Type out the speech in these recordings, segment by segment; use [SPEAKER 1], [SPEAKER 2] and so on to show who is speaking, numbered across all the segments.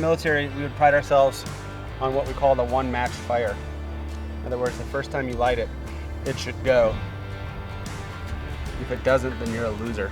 [SPEAKER 1] military, we would pride ourselves on what we call the one match fire. In other words, the first time you light it, it should go. If it doesn't, then you're a loser.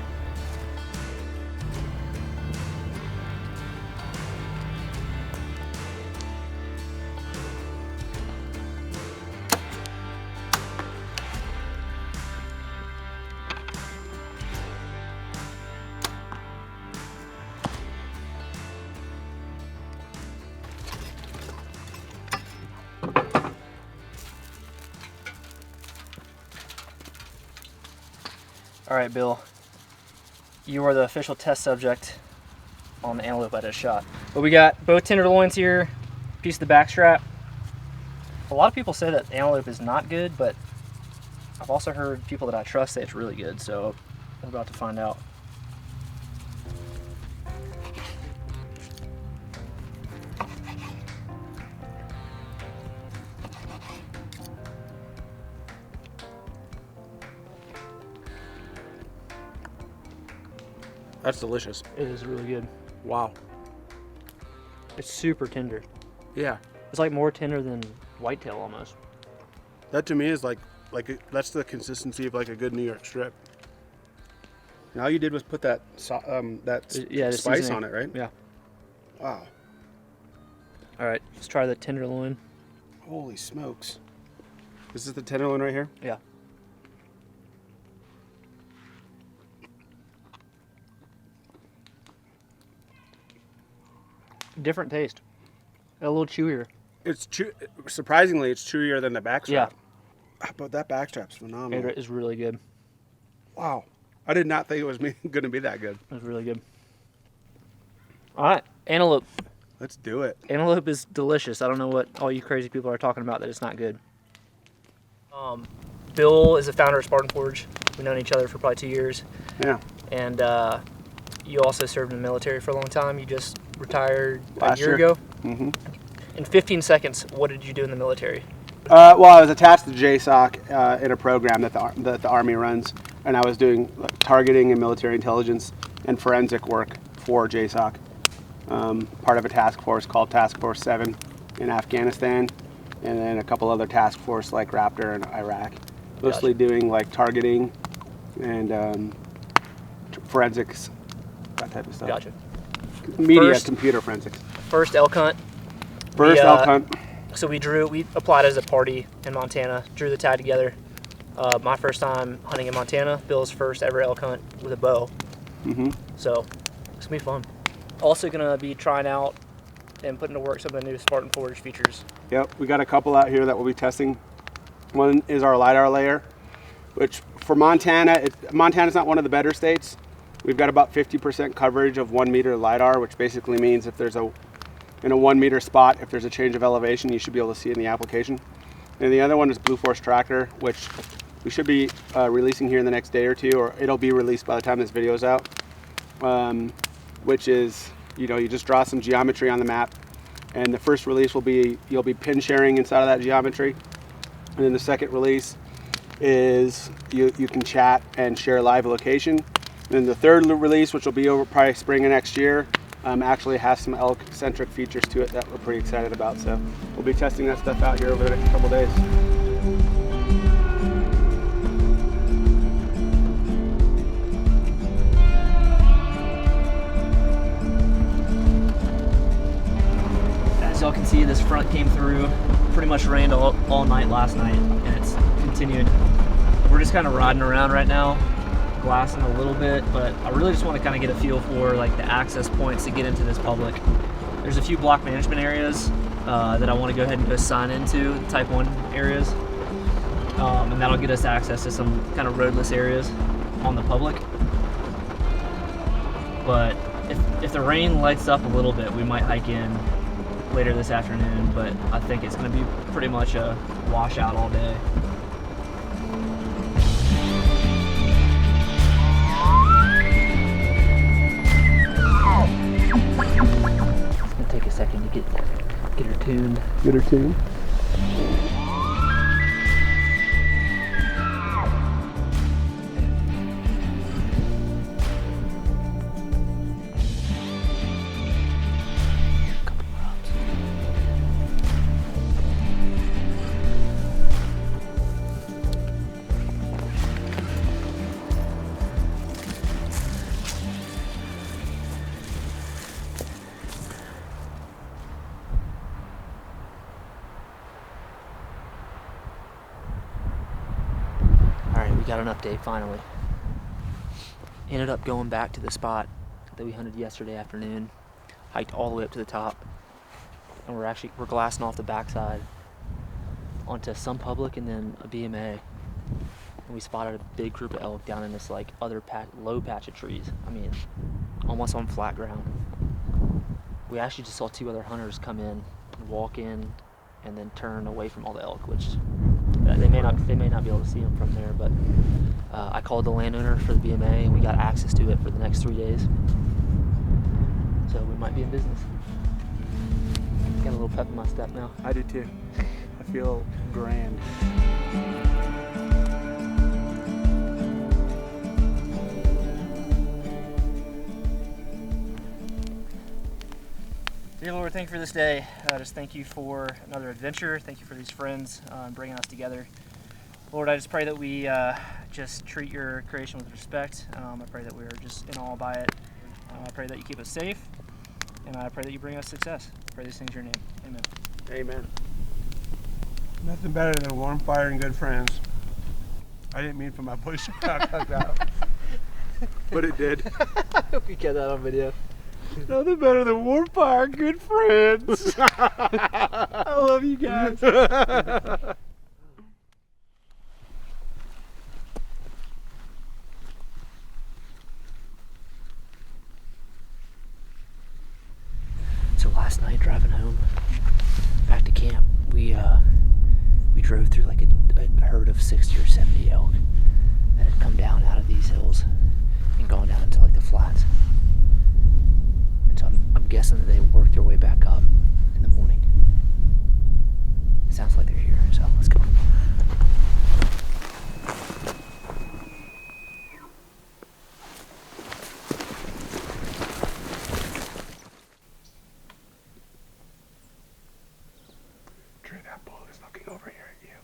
[SPEAKER 2] All right, Bill, you are the official test subject on the antelope I just shot. But we got both tenderloins here, piece of the back strap. A lot of people say that antelope is not good, but I've also heard people that I trust say it's really good, so we're about to find out.
[SPEAKER 1] That's delicious.
[SPEAKER 2] It is really good.
[SPEAKER 1] Wow.
[SPEAKER 2] It's super tender.
[SPEAKER 1] Yeah.
[SPEAKER 2] It's like more tender than whitetail almost.
[SPEAKER 1] That to me is like that's the consistency of like a good New York strip. And all you did was put that
[SPEAKER 2] the
[SPEAKER 1] spice
[SPEAKER 2] seasoning
[SPEAKER 1] on it, right?
[SPEAKER 2] Yeah.
[SPEAKER 1] Wow.
[SPEAKER 2] All right, let's try the tenderloin.
[SPEAKER 1] Holy smokes. This is the tenderloin right here?
[SPEAKER 2] Yeah. Different taste. A little chewier.
[SPEAKER 1] It's surprisingly, it's chewier than the backstrap.
[SPEAKER 2] Yeah.
[SPEAKER 1] But that backstrap's phenomenal.
[SPEAKER 2] It is really good.
[SPEAKER 1] Wow. I did not think it was going to be that good.
[SPEAKER 2] It was really good. All right, antelope.
[SPEAKER 1] Let's do it.
[SPEAKER 2] Antelope is delicious. I don't know what all you crazy people are talking about that it's not good. Bill is the founder of Spartan Forge. We've known each other for probably 2 years.
[SPEAKER 1] Yeah.
[SPEAKER 2] And you also served in the military for a long time. You just retired
[SPEAKER 1] Last
[SPEAKER 2] a year
[SPEAKER 1] year.
[SPEAKER 2] ago.
[SPEAKER 1] Mm-hmm.
[SPEAKER 2] In 15 seconds, what did you do in the military?
[SPEAKER 1] Well, I was attached to JSOC in a program that the Army runs, and I was doing targeting and military intelligence and forensic work for JSOC. Part of a task force called Task Force 7 in Afghanistan, and then a couple other task force like Raptor in Iraq. Mostly doing like targeting and forensics, that type of stuff.
[SPEAKER 2] Gotcha.
[SPEAKER 1] Media, computer forensics.
[SPEAKER 2] First elk hunt.
[SPEAKER 1] Elk hunt.
[SPEAKER 2] So we applied as a party in Montana, drew the tag together. My first time hunting in Montana, Bill's first ever elk hunt with a bow.
[SPEAKER 1] Mm-hmm.
[SPEAKER 2] So it's gonna be fun. Also gonna be trying out and putting to work some of the new Spartan Forge features.
[SPEAKER 1] Yep, we got a couple out here that we'll be testing. One is our LiDAR layer, which for Montana, Montana's not one of the better states. We've got about 50% coverage of 1 meter LiDAR, which basically means if there's in a 1 meter spot, if there's a change of elevation, you should be able to see in the application. And the other one is Blue Force Tracker, which we should be releasing here in the next day or two, or it'll be released by the time this video is out. Which is, you just draw some geometry on the map, and the first release will be, you'll be pin sharing inside of that geometry. And then the second release is you can chat and share live location. And then the third release, which will be over probably spring of next year, actually has some elk-centric features to it that we're pretty excited about. So we'll be testing that stuff out here over the next couple days.
[SPEAKER 2] As y'all can see, this front came through. Pretty much rained all night last night, and it's continued. We're just kind of riding around right now, glassing a little bit, but I really just want to kind of get a feel for like the access points to get into this public. There's a few block management areas that I want to go ahead and go sign into, type 1 areas, and that'll get us access to some kind of roadless areas on the public. But if the rain lights up a little bit, we might hike in later this afternoon, but I think it's going to be pretty much a washout all day. It's going to take a second to get her tuned.
[SPEAKER 1] Get her tuned.
[SPEAKER 2] Got an update finally. Ended up going back to the spot that we hunted yesterday afternoon. Hiked all the way up to the top. And we're glassing off the backside onto some public and then a BMA. And we spotted a big group of elk down in this like other low patch of trees. I mean, almost on flat ground. We actually just saw 2 other hunters come in, walk in, and then turn away from all the elk, which they may not be able to see them from there. But I called the landowner for the BMA, and we got access to it for the next 3 days. So we might be in business. Got a little pep in my step now.
[SPEAKER 1] I do too. I feel grand.
[SPEAKER 2] Dear Lord, thank you for this day. Just thank you for another adventure. Thank you for these friends bringing us together. Lord, I just pray that we just treat your creation with respect. I pray that we're just in awe by it. I pray that you keep us safe, and I pray that you bring us success. I pray these things in your name. Amen.
[SPEAKER 1] Amen.
[SPEAKER 3] Nothing better than a warm fire and good friends. I didn't mean for my voice to cut out.
[SPEAKER 1] But it did.
[SPEAKER 2] I hope you get that on video.
[SPEAKER 1] Nothing better than warm fire, good friends. I love you guys.
[SPEAKER 2] So last night, driving home back to camp, we drove through like a herd of 60 or 70 elk that had come down out of these hills and gone down into like the flats. And so I'm guessing that they worked their way back up in the morning. It sounds like they're here, so let's go.
[SPEAKER 3] Drew, that bull is looking over here at you.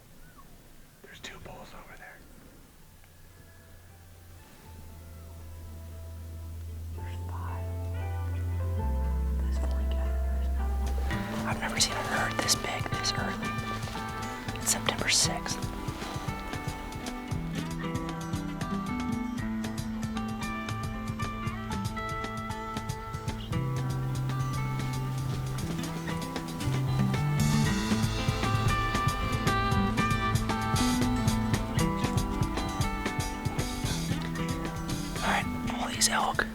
[SPEAKER 3] There's 2 bulls over there.
[SPEAKER 2] I've never seen a herd this big this early. It's September 6th. Alright, all these elk,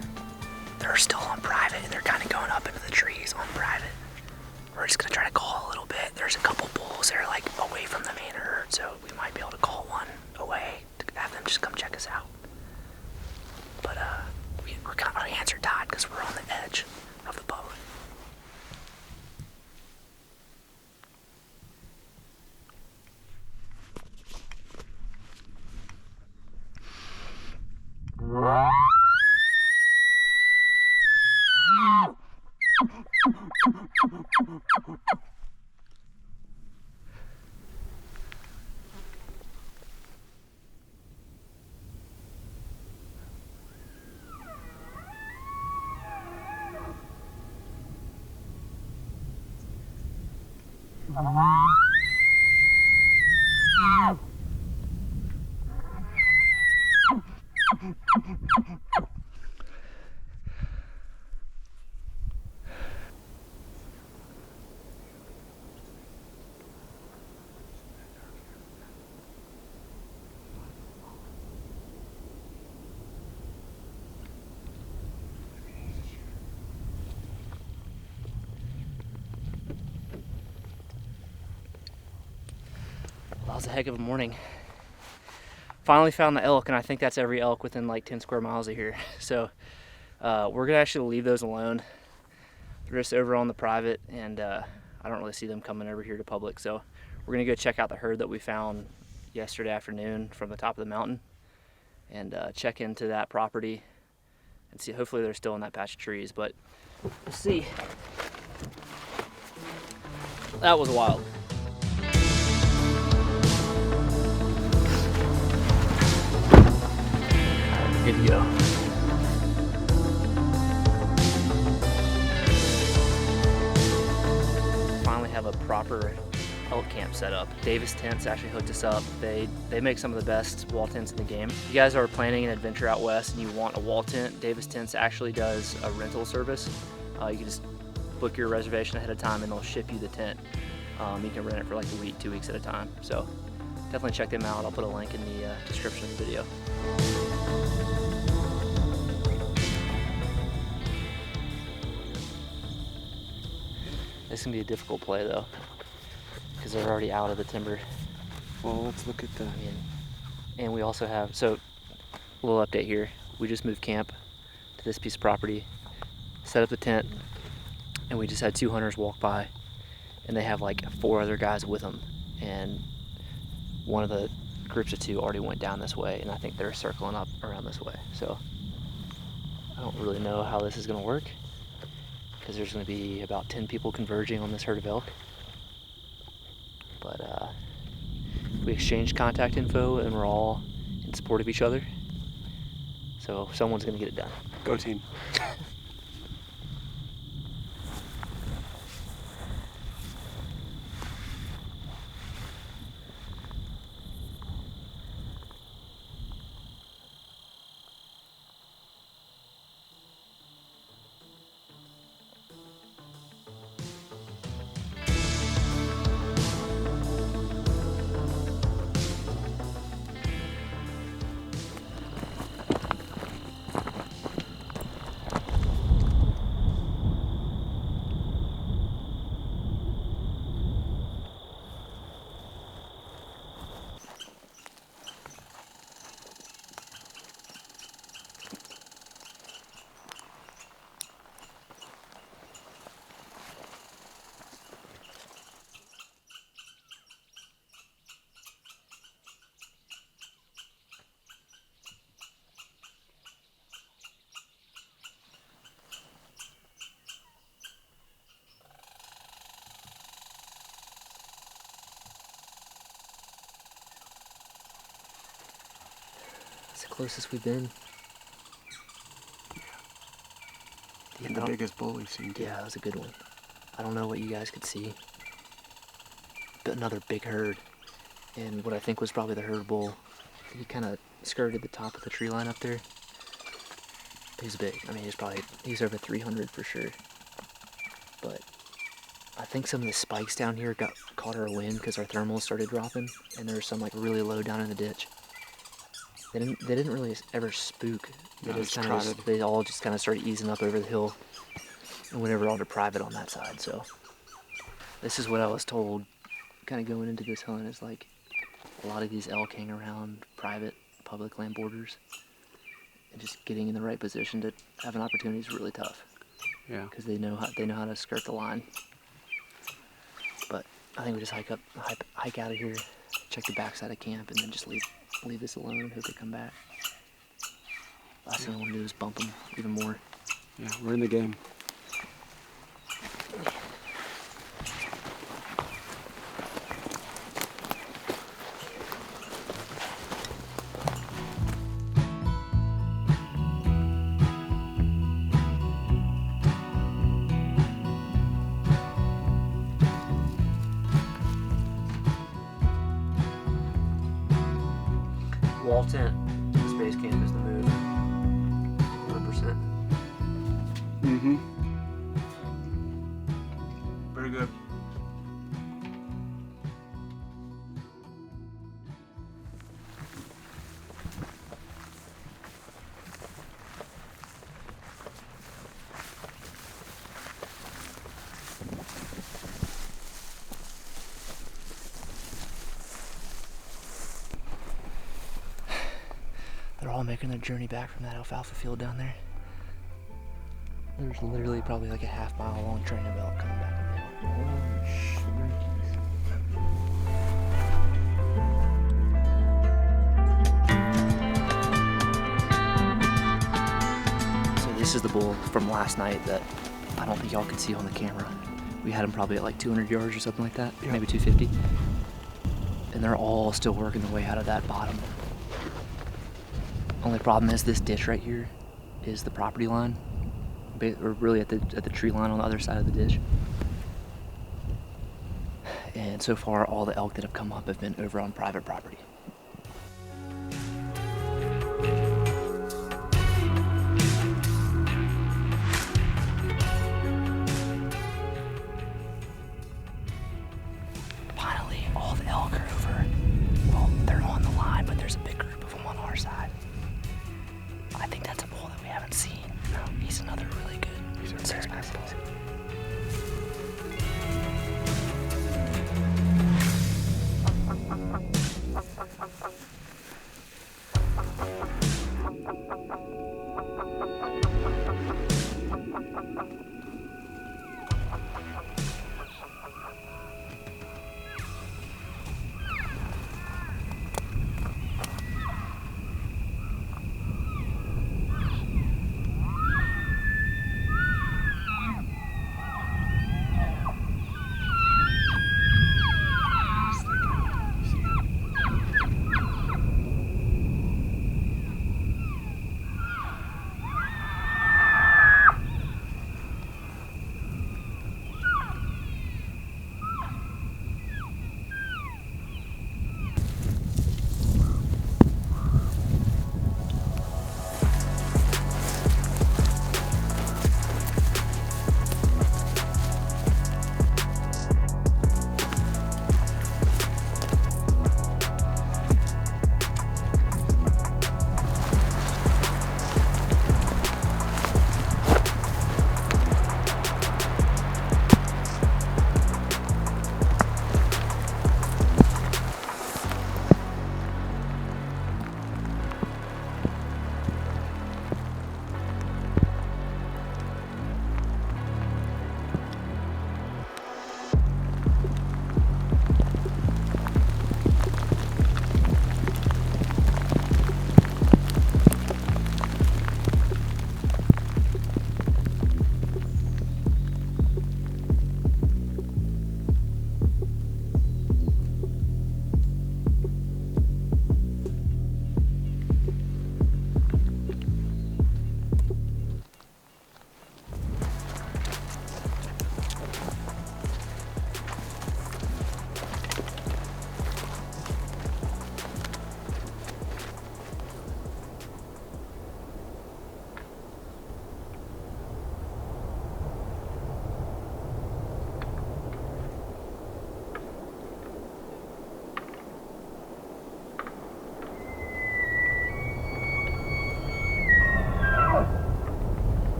[SPEAKER 2] they're still on private and they're kind of going up into the trees on private. We're just gonna try to call a little bit. There's a couple bulls that are like away from the main herd, so we might be able to call one away to have them just come check us out. But we're kind of, our hands are tied because we're on the edge of the public. That was a heck of a morning. Finally found the elk, and I think that's every elk within like 10 square miles of here. So we're gonna actually leave those alone. They're just over on the private, and I don't really see them coming over here to public. So we're gonna go check out the herd that we found yesterday afternoon from the top of the mountain and check into that property and see. Hopefully they're still in that patch of trees, but we'll see. That was wild. Good to go. Finally have a proper elk camp set up. Davis Tents actually hooked us up. They make some of the best wall tents in the game. If you guys are planning an adventure out west and you want a wall tent, Davis Tents actually does a rental service. You can just book your reservation ahead of time and they'll ship you the tent. You can rent it for like a week, 2 weeks at a time. So definitely check them out. I'll put a link in the description of the video. This can be a difficult play though, because they're already out of the timber.
[SPEAKER 1] Well, let's look at the...
[SPEAKER 2] And we also have, so a little update here. We just moved camp to this piece of property, set up the tent, and we just had 2 hunters walk by, and they have like 4 other guys with them. And one of the groups of 2 already went down this way, and I think they're circling up around this way. So I don't really know how this is gonna work, because there's going to be about 10 people converging on this herd of elk. But we exchanged contact info and we're all in support of each other. So someone's going to get it done.
[SPEAKER 1] Go team.
[SPEAKER 2] It's the closest we've been.
[SPEAKER 1] And the biggest bull we've seen too.
[SPEAKER 2] Yeah, that was a good one. I don't know what you guys could see, but another big herd. And what I think was probably the herd bull, he kind of skirted the top of the tree line up there. He's big. I mean, he's over 300 for sure. But I think some of the spikes down here caught our wind because our thermals started dropping, and there was some like really low down in the ditch. They didn't really ever spook. They all just kind of started easing up over the hill and went over onto private on that side. So this is what I was told kind of going into this hunt, is like a lot of these elk hang around private public land borders, and just getting in the right position to have an opportunity is really tough.
[SPEAKER 1] Yeah.
[SPEAKER 2] Because they know how to skirt the line. But I think we just hike out of here, check the backside of camp, and then just leave this alone and hope they come back. Last thing I want to do is bump them even more.
[SPEAKER 1] Yeah, we're in the game.
[SPEAKER 2] Wall tent, space camp is the move. 100%.
[SPEAKER 1] Mm-hmm. Very good.
[SPEAKER 2] They're all making their journey back from that alfalfa field down there. There's literally probably like a half-mile long train of elk coming back up the hill. Holy shit. So this is the bull from last night that I don't think y'all could see on the camera. We had him probably at like 200 yards or something like that,
[SPEAKER 1] Yep.
[SPEAKER 2] Maybe 250. And they're all still working their way out of that bottom. Only problem is this ditch right here is the property line. We're really at the tree line on the other side of the ditch. And so far, all the elk that have come up have been over on private property. Finally, all the elk are over. Well, they're on the line, but there's a big group of them on our side. I think that's a bull that we haven't seen. No, he's another really good. These are very nice bulls.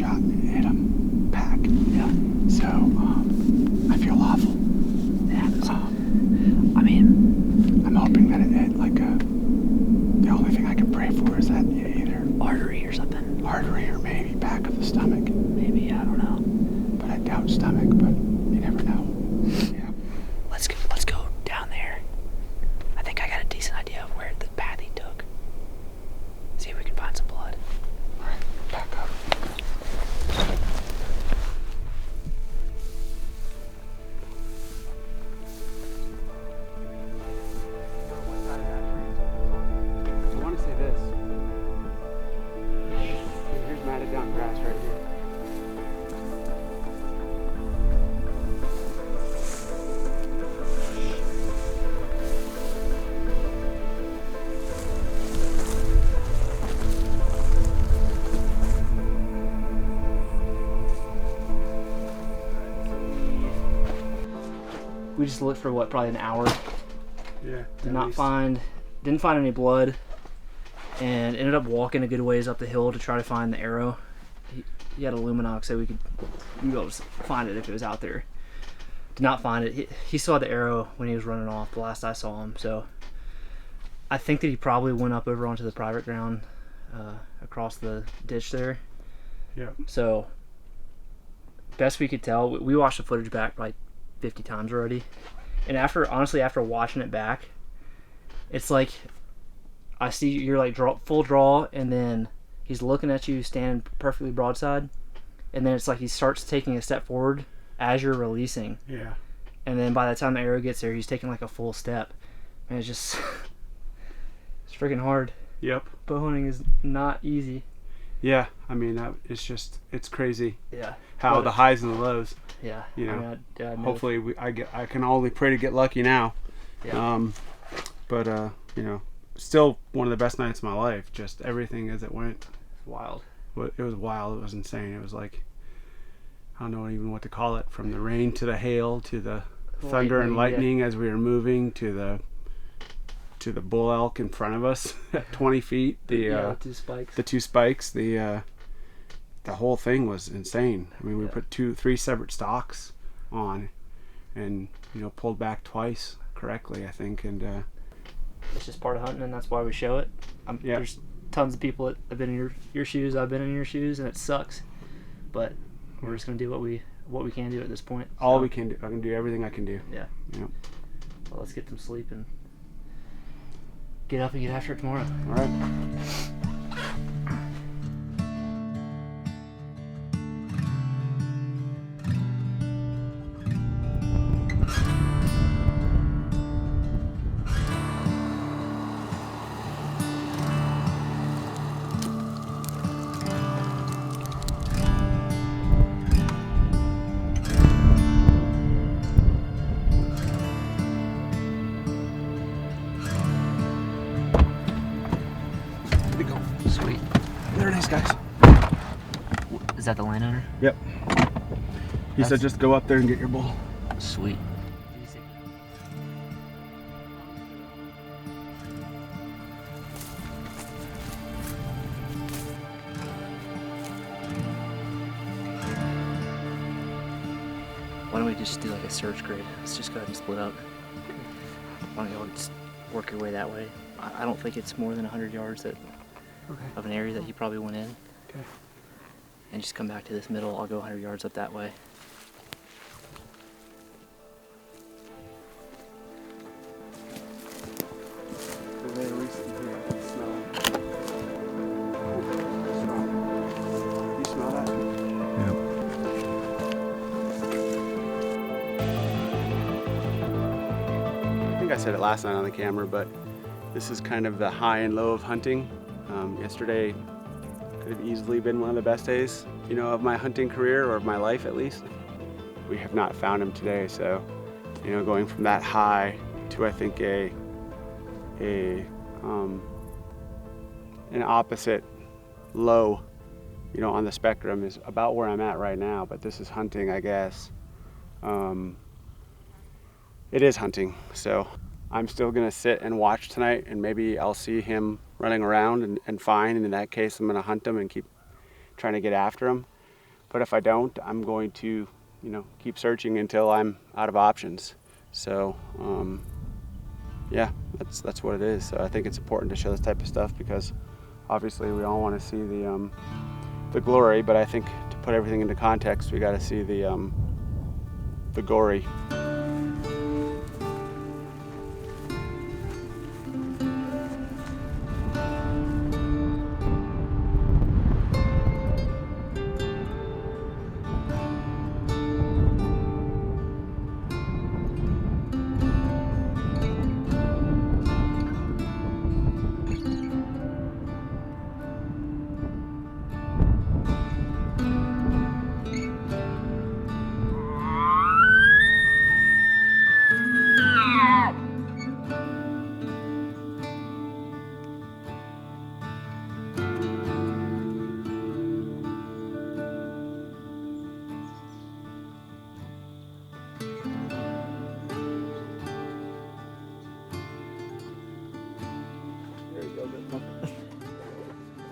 [SPEAKER 1] shot and hit him back.
[SPEAKER 2] Yeah.
[SPEAKER 1] So I feel awful.
[SPEAKER 2] Yeah. I mean,
[SPEAKER 1] I'm hoping that it hit like the only thing I can pray for is that either
[SPEAKER 2] artery or something.
[SPEAKER 1] Artery or maybe back of the stomach.
[SPEAKER 2] Maybe, I don't know.
[SPEAKER 1] But I doubt stomach, but you never know. Yeah.
[SPEAKER 2] Let's go down there. I think I got a decent idea of where the path he took. See if we can find some blood.
[SPEAKER 1] All right, back up. I want to say this. Here's matted down grass right here.
[SPEAKER 2] We just looked for what, probably an hour.
[SPEAKER 1] Yeah.
[SPEAKER 2] Didn't find any blood, and ended up walking a good ways up the hill to try to find the arrow. He had a Luminox, so we'd be able to find it if it was out there. Did not find it. He saw the arrow when he was running off the last I saw him, so I think that he probably went up over onto the private ground across the ditch there.
[SPEAKER 1] Yeah.
[SPEAKER 2] So best we could tell, we watched the footage back like 50 times already, and honestly after watching it back, it's like I see you're like full draw, and then he's looking at you standing perfectly broadside, and then it's like he starts taking a step forward as you're releasing.
[SPEAKER 1] Yeah.
[SPEAKER 2] And then by the time the arrow gets there, he's taking like a full step, and it's just it's freaking hard.
[SPEAKER 1] Yep.
[SPEAKER 2] Bow hunting is not easy.
[SPEAKER 1] Yeah, I mean, it's crazy.
[SPEAKER 2] Yeah.
[SPEAKER 1] How the highs and the lows.
[SPEAKER 2] Yeah.
[SPEAKER 1] You know,
[SPEAKER 2] I mean, I
[SPEAKER 1] hopefully I can only pray to get lucky now.
[SPEAKER 2] Yeah.
[SPEAKER 1] But you know, still one of the best nights of my life. Just everything as it went.
[SPEAKER 2] Wild.
[SPEAKER 1] It was wild. It was insane. It was like, I don't know even what to call it. From the rain to the hail to the thunder and lightning as we were moving to the bull elk in front of us at 20 feet. The
[SPEAKER 2] two spikes.
[SPEAKER 1] The two spikes. The whole thing was insane. I mean, we put 3 separate stalks on, and pulled back twice correctly, I think, and
[SPEAKER 2] it's just part of hunting, and that's why we show it. There's tons of people that have been in your shoes. I've been in your shoes, and it sucks, but we're just gonna do what we can do at this point.
[SPEAKER 1] All we can do. I can do everything I can do.
[SPEAKER 2] Yeah.
[SPEAKER 1] Yep.
[SPEAKER 2] Well, let's get some sleep and get up and get after it tomorrow.
[SPEAKER 1] All right.
[SPEAKER 2] Sweet.
[SPEAKER 1] There it is, guys.
[SPEAKER 2] Is that the landowner?
[SPEAKER 1] Yep. He said just go up there and get your bull.
[SPEAKER 2] Sweet. Why don't we just do like a search grid? Let's just go ahead and split up. Why don't you all just work your way that way? I don't think it's more than 100 yards of an area that he probably went in.
[SPEAKER 1] Okay.
[SPEAKER 2] And just come back to this middle. I'll go 100 yards up that way.
[SPEAKER 1] You smell that?
[SPEAKER 3] Yep.
[SPEAKER 1] I think I said it last night on the camera, but this is kind of the high and low of hunting. Yesterday could have easily been one of the best days, of my hunting career, or of my life at least. We have not found him today, so going from that high to I think an opposite low, on the spectrum is about where I'm at right now. But this is hunting, I guess. It is hunting, so I'm still gonna sit and watch tonight, and maybe I'll see him running around and fine, and in that case I'm gonna hunt him and keep trying to get after him. But if I don't, I'm going to, keep searching until I'm out of options. So, yeah, that's what it is. So I think it's important to show this type of stuff because obviously we all want to see the glory, but I think to put everything into context, we got to see the gory.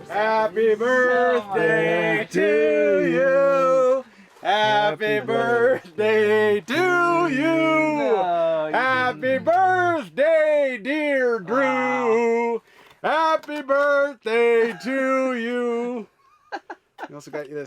[SPEAKER 1] Happy birthday to you. Happy birthday to you. Happy birthday, dear Drew. Happy birthday to you. We also got you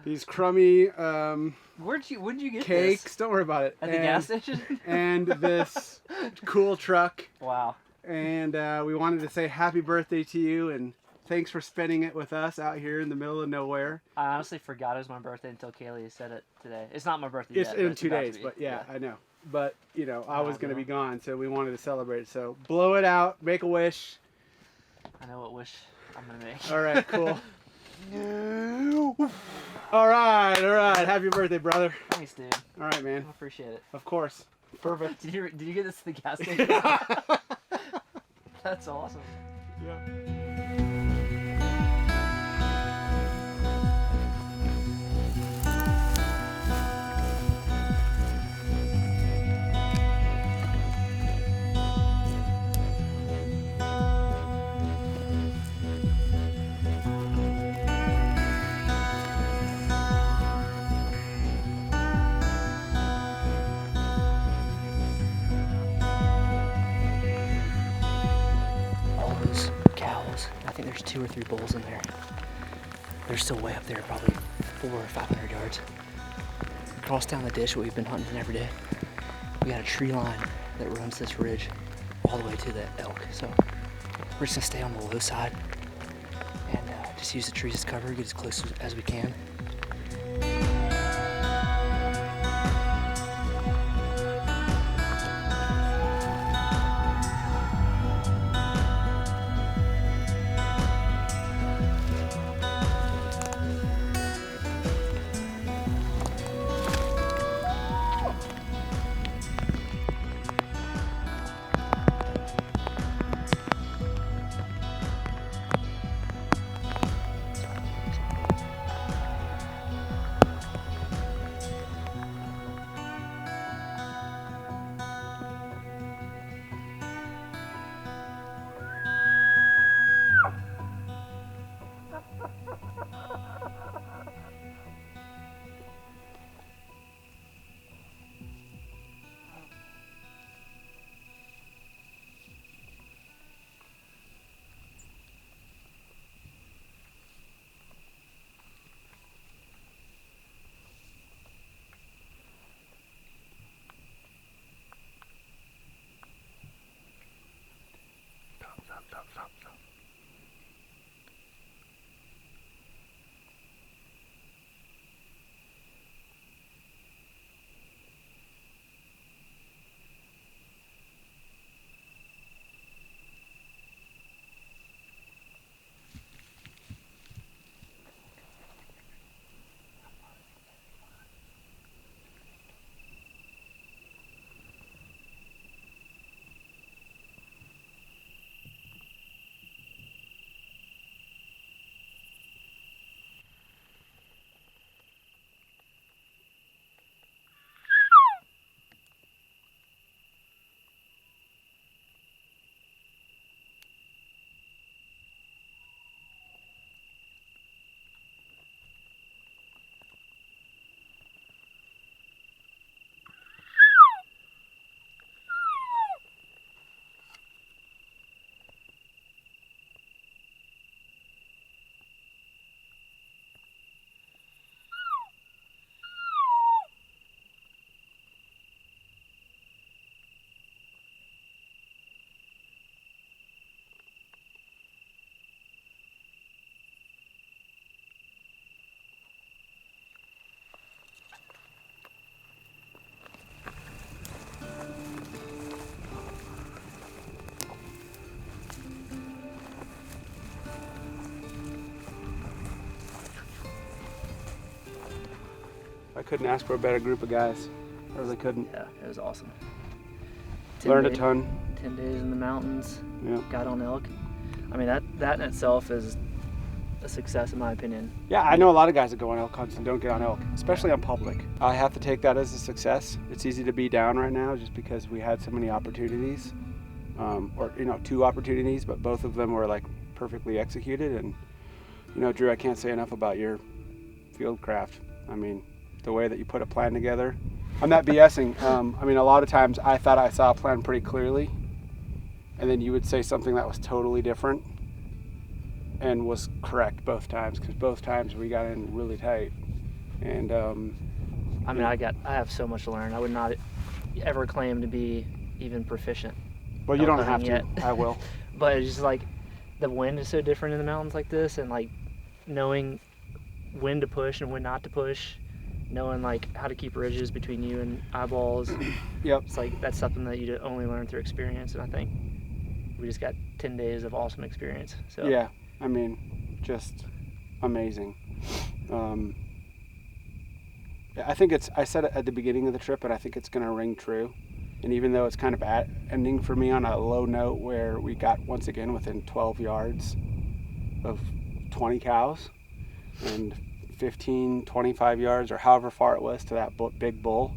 [SPEAKER 1] these crummy
[SPEAKER 2] Where'd you get
[SPEAKER 1] cakes.
[SPEAKER 2] this?
[SPEAKER 1] Don't worry about it.
[SPEAKER 2] At the gas station?
[SPEAKER 1] And this cool truck.
[SPEAKER 2] Wow.
[SPEAKER 1] And we wanted to say happy birthday to you and thanks for spending it with us out here in the middle of nowhere.
[SPEAKER 2] I honestly forgot it was my birthday until Kaylee said it today. It's not my birthday
[SPEAKER 1] It's
[SPEAKER 2] yet.
[SPEAKER 1] in 2 days, but yeah, I know. But, I was going to be gone, so we wanted to celebrate it. So blow it out, make a wish.
[SPEAKER 2] I know what wish I'm going to make.
[SPEAKER 1] All right, cool. All right. Happy birthday, brother.
[SPEAKER 2] Thanks, dude.
[SPEAKER 1] All right, man.
[SPEAKER 2] I appreciate it.
[SPEAKER 1] Of course. Perfect.
[SPEAKER 2] Did you get this at the gas station? That's awesome.
[SPEAKER 1] Yeah.
[SPEAKER 2] Cows. I think there's 2 or 3 bulls in there. They're still way up there, probably 400 or 500 yards. Across down the ditch, what we've been hunting every day, we got a tree line that runs this ridge all the way to the elk. So we're just gonna stay on the low side and just use the trees as cover, get as close as we can.
[SPEAKER 1] couldn't ask for a better group of guys. I really couldn't.
[SPEAKER 2] Yeah, it was awesome.
[SPEAKER 1] Learned a ton.
[SPEAKER 2] 10 days in the mountains.
[SPEAKER 1] Yeah.
[SPEAKER 2] Got on elk. I mean, that in itself is a success in my opinion.
[SPEAKER 1] Yeah, I know a lot of guys that go on elk hunts and don't get on elk, especially on public. I have to take that as a success. It's easy to be down right now just because we had so many opportunities, or 2 opportunities, but both of them were like perfectly executed. And Drew, I can't say enough about your field craft. I mean, the way that you put a plan together. I'm not BSing. I mean, a lot of times I thought I saw a plan pretty clearly, and then you would say something that was totally different and was correct both times, because both times we got in really tight. And
[SPEAKER 2] I mean, I have so much to learn. I would not ever claim to be even proficient.
[SPEAKER 1] Well, you don't have to.
[SPEAKER 2] Yet.
[SPEAKER 1] I will.
[SPEAKER 2] But it's just like the wind is so different in the mountains like this, and like knowing when to push and when not to push, knowing like how to keep ridges between you and eyeballs.
[SPEAKER 1] Yep.
[SPEAKER 2] It's like that's something that you only learn through experience, and I think we just got 10 days of awesome experience. So
[SPEAKER 1] yeah, I mean, just amazing. I think I said it at the beginning of the trip, and I think it's going to ring true. And even though it's kind of ending for me on a low note where we got once again within 12 yards of 20 cows and 15, 25 yards or however far it was to that big bull,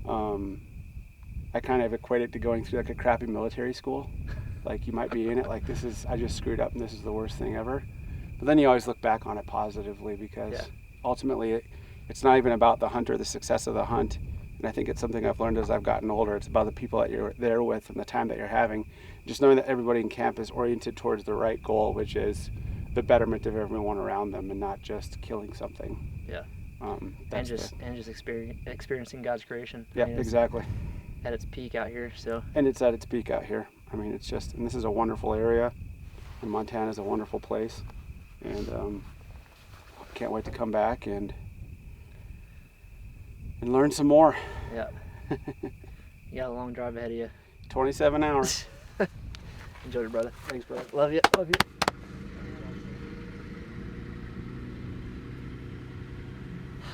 [SPEAKER 1] I kind of equate it to going through like a crappy military school. Like you might be in it like I just screwed up and this is the worst thing ever. But then you always look back on it positively because ultimately it's not even about the hunt or the success of the hunt. And I think it's something I've learned as I've gotten older. It's about the people that you're there with and the time that you're having. Just knowing that everybody in camp is oriented towards the right goal, which is the betterment of everyone around them and not just killing something.
[SPEAKER 2] Yeah.
[SPEAKER 1] And
[SPEAKER 2] just experiencing God's creation.
[SPEAKER 1] Yeah,
[SPEAKER 2] I mean,
[SPEAKER 1] exactly.
[SPEAKER 2] At its peak out here, so.
[SPEAKER 1] And it's at its peak out here. I mean, and this is a wonderful area, and Montana is a wonderful place, and can't wait to come back and learn some more.
[SPEAKER 2] Yeah. You got a long drive ahead of you.
[SPEAKER 1] 27 hours.
[SPEAKER 2] Enjoy it, brother.
[SPEAKER 1] Thanks, brother.
[SPEAKER 2] Love you. Love you.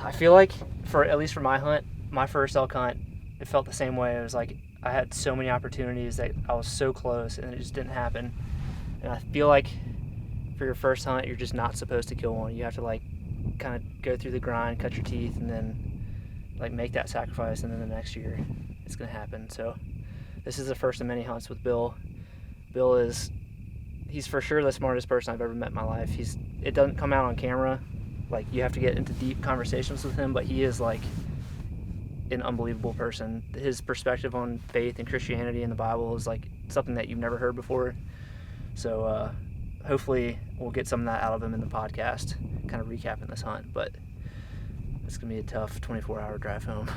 [SPEAKER 2] I feel like at least for my hunt, my first elk hunt, it felt the same way. It was like I had so many opportunities that I was so close and it just didn't happen. And I feel like for your first hunt, you're just not supposed to kill one. You have to like kind of go through the grind, cut your teeth, and then like make that sacrifice, and then the next year it's gonna happen. So this is the first of many hunts with Bill. He's for sure the smartest person I've ever met in my life. It doesn't come out on camera, like you have to get into deep conversations with him, but he is like an unbelievable person. His perspective on faith and Christianity and the Bible is like something that you've never heard before. So hopefully we'll get some of that out of him in the podcast, kind of recapping this hunt, but it's gonna be a tough 24-hour drive home.